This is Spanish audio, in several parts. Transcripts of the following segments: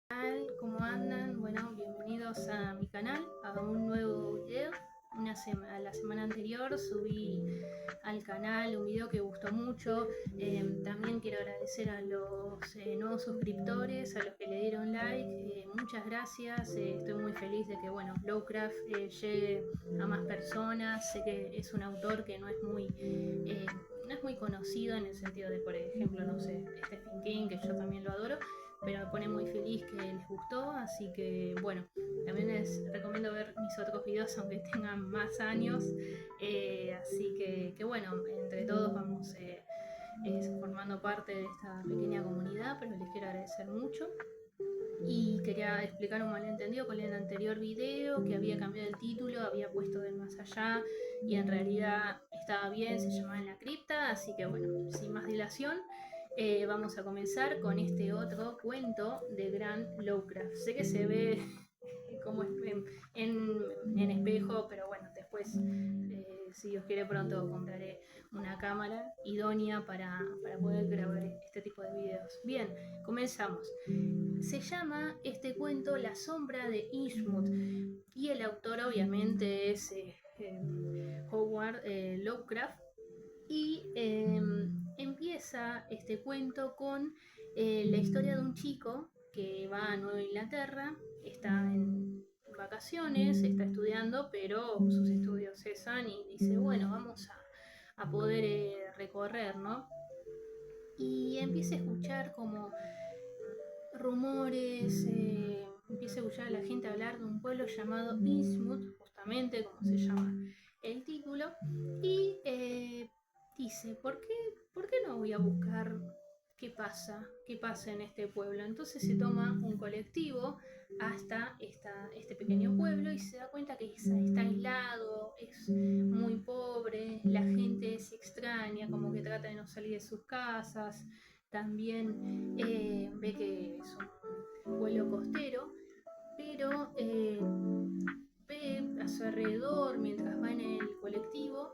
Tal, ¿cómo andan? Bueno, bienvenidos a mi canal, a un nuevo video. La semana anterior subí al canal un video que gustó mucho. También quiero agradecer a los nuevos suscriptores, a los que le dieron like. Muchas gracias. Estoy muy feliz de que Lovecraft llegue a más personas. Sé que es un autor que no es muy conocido en el sentido de, por ejemplo, no sé, Stephen King, que yo también lo adoro, pero me pone muy feliz que les gustó. Así que bueno, también les recomiendo ver mis otros videos aunque tengan más años. Así que bueno, entre todos vamos formando parte de esta pequeña comunidad, pero les quiero agradecer mucho. Y quería explicar un malentendido con el anterior video, que había cambiado el título, había puesto Del Más Allá y en realidad estaba bien, se llamaba En la Cripta. Así que bueno, sin más dilación, vamos a comenzar con este otro cuento de Gran Lovecraft. Sé que se ve como en espejo, pero bueno, después, si Dios quiere, pronto compraré una cámara idónea para poder grabar este tipo de videos. Bien, comenzamos. Se llama este cuento La Sombra de Innsmouth y el autor obviamente es Howard Lovecraft. Y empieza este cuento con la historia de un chico que va a Nueva Inglaterra, está en vacaciones, está estudiando, pero sus estudios cesan y dice, bueno, vamos a poder recorrer, ¿no? Y empieza a escuchar como rumores, empieza a escuchar a la gente hablar de un pueblo llamado Innsmouth, justamente como se llama el título, y dice, ¿por qué no voy a buscar qué pasa en este pueblo? Entonces se toma un colectivo hasta este pequeño pueblo y se da cuenta que está aislado, es muy pobre, la gente es extraña, como que trata de no salir de sus casas. También ve que es un pueblo costero, pero ve a su alrededor mientras va en el colectivo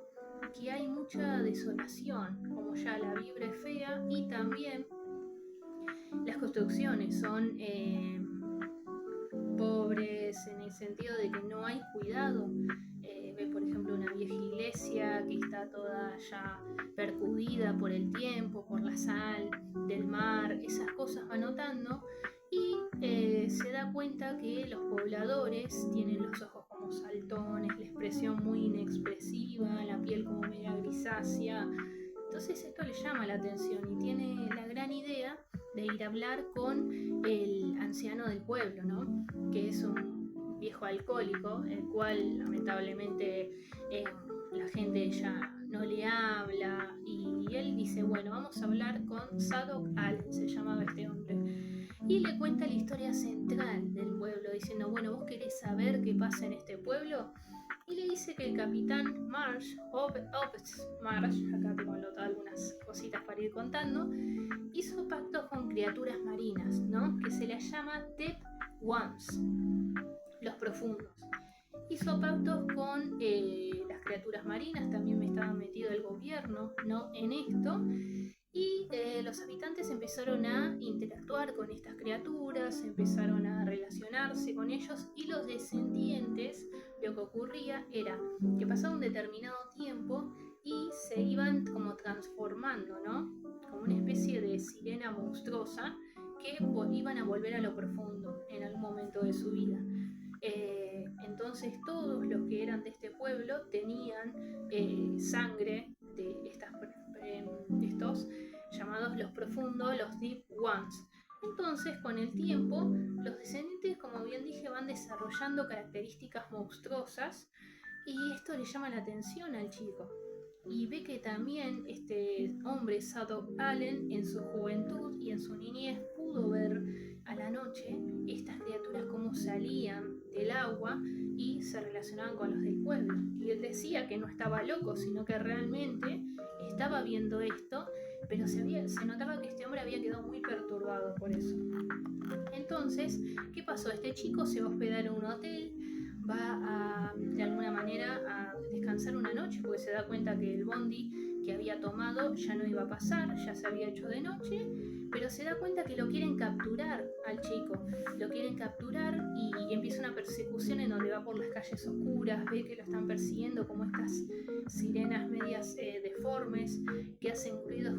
que hay mucha desolación, como ya la vibra es fea y también las construcciones son pobres en el sentido de que no hay cuidado. Ve, por ejemplo, una vieja iglesia que está toda ya percudida por el tiempo, por la sal del mar. Esas cosas va notando y se da cuenta que los pobladores tienen los ojos como saltones, la expresión muy inexpresiva, la piel como media grisácea. Entonces esto le llama la atención y tiene la gran idea de ir a hablar con el anciano del pueblo, ¿no? Que es un viejo alcohólico, el cual lamentablemente la gente ya no le habla, y él dice, bueno, vamos a hablar con Zadok Allen, se llamaba este hombre, y le cuenta la historia central del pueblo, diciendo, bueno, ¿vos querés saber qué pasa en este pueblo? Y le dice que el capitán Marsh, Marsh, acá tengo anotadas algunas cositas para ir contando, hizo pactos con criaturas marinas, ¿no? Que se las llama Deep Ones, los profundos. Hizo pactos con las criaturas marinas, también me estaba metido el gobierno, ¿no? En esto. Y los habitantes empezaron a interactuar con estas criaturas, empezaron a relacionarse con ellos, y los descendientes, lo que ocurría era que pasaba un determinado tiempo y se iban como transformando, ¿no? Como una especie de sirena monstruosa que iban a volver a lo profundo en algún momento de su vida. Entonces todos los que eran de este pueblo tenían sangre de estos llamados los profundos, los Deep Ones. Entonces, con el tiempo, los descendientes, como bien dije, van desarrollando características monstruosas, y esto le llama la atención al chico. Y ve que también este hombre, Zadok Allen, en su juventud y en su niñez pudo ver a la noche estas criaturas como salían del agua y se relacionaban con los del pueblo. Y él decía que no estaba loco, sino que realmente estaba viendo esto, pero se notaba que este hombre había quedado muy perturbado por eso. Entonces, ¿qué pasó? Este chico se va a hospedar en un hotel, va de alguna manera a descansar una noche, porque se da cuenta que el bondi que había tomado ya no iba a pasar, ya se había hecho de noche, pero se da cuenta que lo quieren capturar al chico, lo quieren capturar y empieza una persecución en donde va por las calles oscuras, ve que lo están persiguiendo como estas sirenas medias deformes que hacen ruidos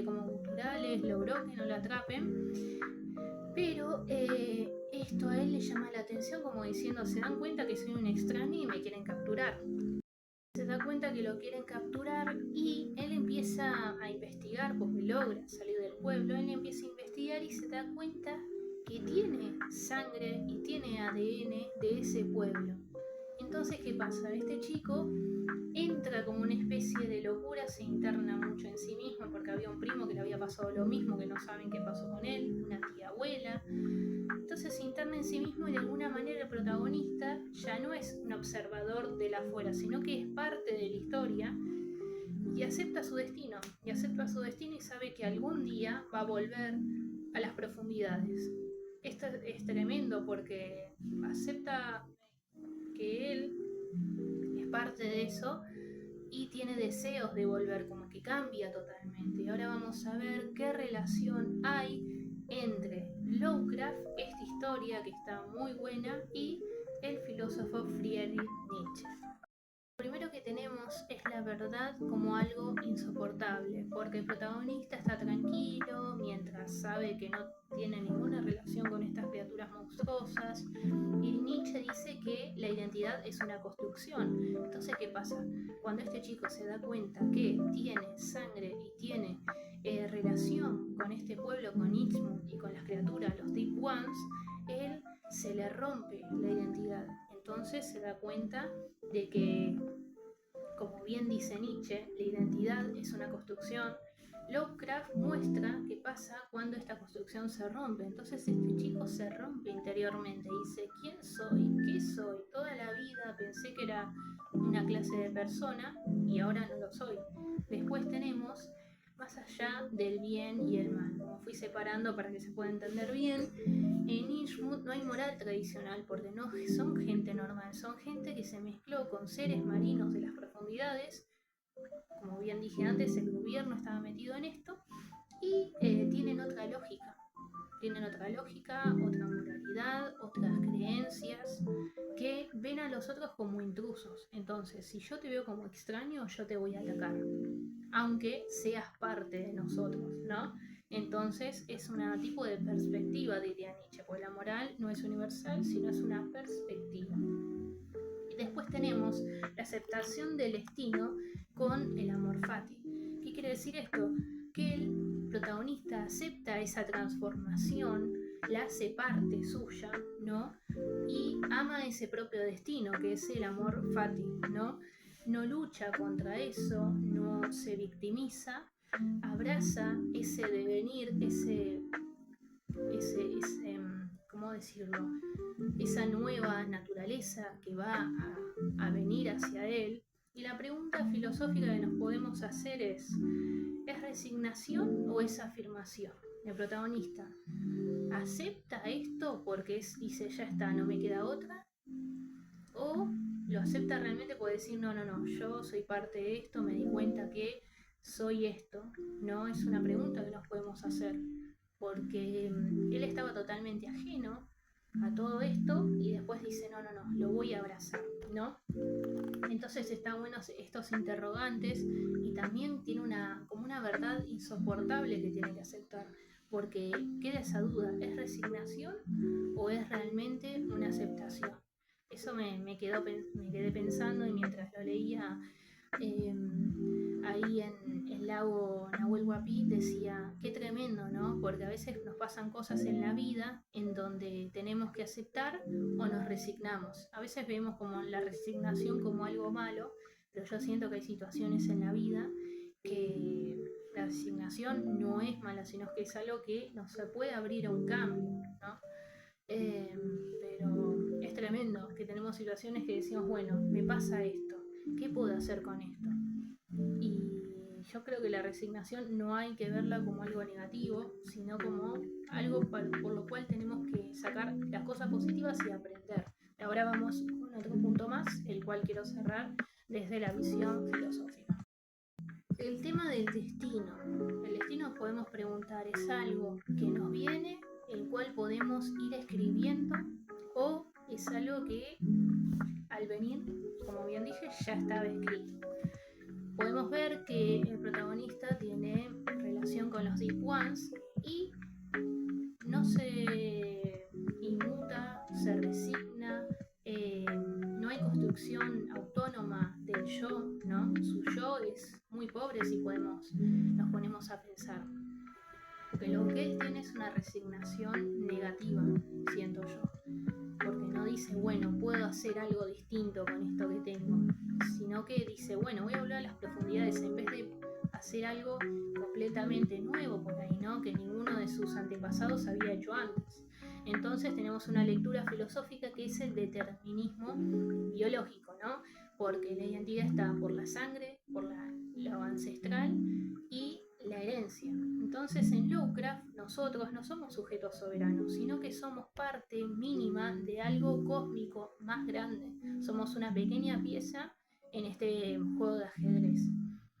como guturales, logró que no lo atrapen, pero esto a él le llama la atención como diciendo, se dan cuenta que soy un extraño y me quieren capturar. Se da cuenta que lo quieren capturar y él empieza a investigar porque logra salir del pueblo. Él empieza a investigar y se da cuenta que tiene sangre y tiene ADN de ese pueblo. Entonces, ¿qué pasa? Este chico entra como una especie de locura, se interna mucho en sí mismo porque había un primo que le había pasado lo mismo, que no saben qué pasó con él, una tía abuela. Entonces se interna en sí mismo y de alguna manera el protagonista ya no es un observador de la afuera, sino que es parte de la historia y acepta su destino. Y acepta su destino y sabe que algún día va a volver a las profundidades. Esto es tremendo porque acepta que él es parte de eso y tiene deseos de volver, como que cambia totalmente. Y ahora vamos a ver qué relación hay entre Lovecraft, esta historia que está muy buena, y el filósofo Friedrich Nietzsche. Lo primero que tenemos es la verdad como algo insoportable, porque el protagonista está tranquilo mientras sabe que no tiene ninguna relación con estas criaturas monstruosas, y Nietzsche dice que la identidad es una construcción. Entonces, ¿qué pasa? Cuando este chico se da cuenta que tiene sangre y tiene relación con este pueblo, con Innsmouth y con las criaturas, los Deep Ones, él se le rompe la identidad. Entonces se da cuenta de que, como bien dice Nietzsche, la identidad es una construcción. Lovecraft muestra qué pasa cuando esta construcción se rompe. Entonces este chico se rompe interiormente y dice, ¿quién soy? ¿Qué soy? Toda la vida pensé que era una clase de persona y ahora no lo soy. Después tenemos más allá del bien y el mal. Como fui separando para que se pueda entender bien, en Innsmouth no hay moral tradicional porque no son gente normal, son gente que se mezcló con seres marinos de las profundidades. Como bien dije antes, el gobierno estaba metido en esto y tienen otra lógica. Tienen otra lógica, otra moralidad, otras creencias que ven a los otros como intrusos. Entonces, si yo te veo como extraño, yo te voy a atacar, aunque seas parte de nosotros, ¿no? Entonces es un tipo de perspectiva, diría Nietzsche, porque la moral no es universal, sino es una perspectiva. Y después tenemos la aceptación del destino con el amor fati. ¿Qué quiere decir esto? Que el protagonista acepta esa transformación, la hace parte suya, ¿no? Y ama ese propio destino, que es el amor fati, ¿no? No lucha contra eso, no se victimiza, abraza ese devenir, ese ¿cómo decirlo? Esa nueva naturaleza que va a venir hacia él. Y la pregunta filosófica que nos podemos hacer ¿es resignación o es afirmación? El protagonista acepta esto porque dice, ya está, no me queda otra, o lo acepta realmente por decir, no, yo soy parte de esto, me di cuenta que soy esto, ¿no? Es una pregunta que nos podemos hacer, porque él estaba totalmente ajeno a todo esto y después dice, no, lo voy a abrazar, ¿no? Entonces están buenos estos interrogantes y también tiene como una verdad insoportable que tiene que aceptar, porque queda esa duda, ¿es resignación o es realmente una aceptación? Eso me quedé pensando y mientras lo leía ahí en el lago Nahuel Huapi decía, qué tremendo, ¿no? Porque a veces nos pasan cosas en la vida en donde tenemos que aceptar o nos resignamos. A veces vemos como la resignación como algo malo, pero yo siento que hay situaciones en la vida que la resignación no es mala, sino que es algo que nos puede abrir a un cambio, ¿no? Pero es tremendo que tenemos situaciones que decimos, bueno, me pasa esto, ¿qué puedo hacer con esto? Y yo creo que la resignación no hay que verla como algo negativo, sino como algo por lo cual tenemos que sacar las cosas positivas y aprender. Ahora vamos con otro punto más, el cual quiero cerrar desde la visión filosófica. el tema del destino. El destino podemos preguntar, ¿es algo que nos viene, el cual podemos ir escribiendo, o es algo que al venir, como bien dije, ya estaba escrito? Podemos ver que el protagonista tiene relación con los Deep Ones y no se inmuta, se resigna, no hay construcción autónoma del yo, ¿no? Su yo es muy pobre si nos ponemos a pensar. Porque lo que él tiene es una resignación negativa, siento yo. Porque no dice, bueno, puedo hacer algo distinto con esto que tengo, sino que dice, bueno, voy a volver a las profundidades en vez de hacer algo completamente nuevo por ahí, ¿no? Que ninguno de sus antepasados había hecho antes. Entonces tenemos una lectura filosófica que es el determinismo biológico, ¿no? Porque la identidad está por la sangre, por lo ancestral y la herencia. Entonces en Lovecraft nosotros no somos sujetos soberanos, sino que somos parte mínima de algo cósmico más grande. Somos una pequeña pieza en este juego de ajedrez.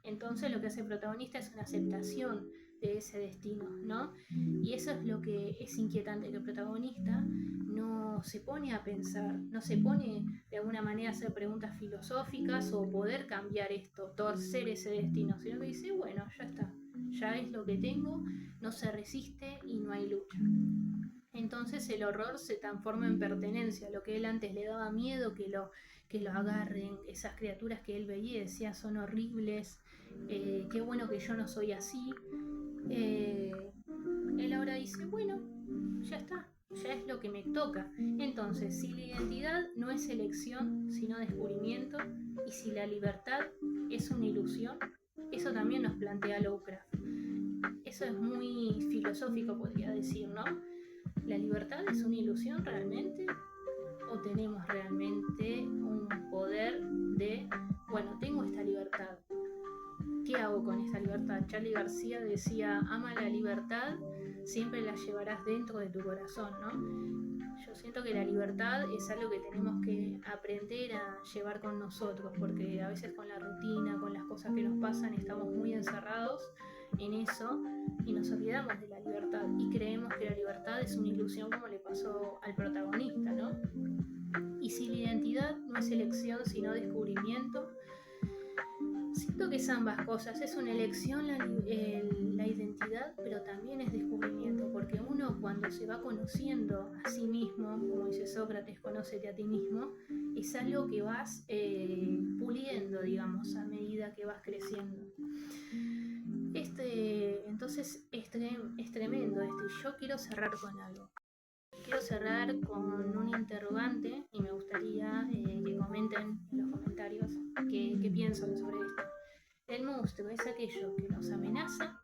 Entonces lo que hace el protagonista es una aceptación de ese destino, ¿no? Y eso es lo que es inquietante, que el protagonista no se pone a pensar, no se pone de alguna manera a hacer preguntas filosóficas o poder cambiar esto, torcer ese destino, sino que dice, bueno, ya está, ya es lo que tengo, no se resiste y no hay lucha. Entonces el horror se transforma en pertenencia, lo que él antes le daba miedo que lo agarren, esas criaturas que él veía y decía son horribles, qué bueno que yo no soy así. Él ahora dice, bueno, ya está, ya es lo que me toca. Entonces, si la identidad no es elección, sino descubrimiento, y si la libertad es una ilusión, eso también nos plantea Lovecraft. Eso es muy filosófico, podría decir, ¿no? ¿La libertad es una ilusión realmente? ¿O tenemos realmente un poder de, bueno, tengo esta libertad, ¿qué hago con esta libertad? Charly García decía, ama la libertad, siempre la llevarás dentro de tu corazón, ¿no? Yo siento que la libertad es algo que tenemos que aprender a llevar con nosotros, porque a veces con la rutina, con las cosas que nos pasan, estamos muy encerrados en eso y nos olvidamos de la libertad y creemos que la libertad es una ilusión, como le pasó al protagonista, ¿no? Y si la identidad no es elección sino descubrimiento, siento que es ambas cosas, es una elección la identidad, pero también es descubrimiento, porque uno cuando se va conociendo a sí mismo, como dice Sócrates, conócete a ti mismo, es algo que vas puliendo, digamos, a medida que vas creciendo. Entonces es tremendo esto, y yo quiero cerrar con algo. Quiero cerrar con un interrogante y me gustaría que comenten en los comentarios qué piensan sobre esto. ¿El monstruo es aquello que nos amenaza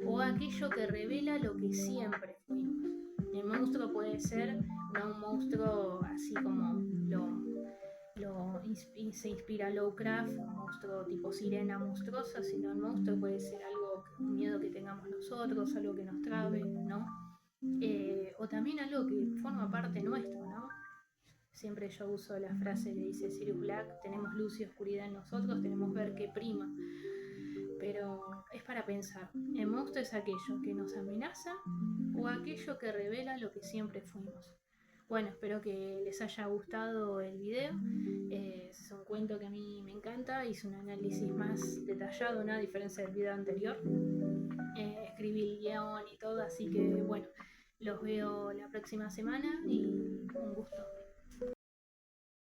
o aquello que revela lo que siempre fuimos? El monstruo puede ser no un monstruo así como se inspira Lovecraft, un monstruo tipo sirena monstruosa, sino el monstruo puede ser algo, un miedo que tengamos nosotros, algo que nos trabe, ¿no? O también algo que forma parte nuestro, ¿no? Siempre yo uso la frase que dice Sirius Black, tenemos luz y oscuridad en nosotros, tenemos ver qué prima. Pero es para pensar, ¿el monstruo es aquello que nos amenaza o aquello que revela lo que siempre fuimos? Bueno, espero que les haya gustado el video. Es un cuento que a mí me encanta, hice un análisis más detallado, ¿no? A diferencia del video anterior. Escribí el guión y todo, así que bueno, los veo la próxima semana y un gusto.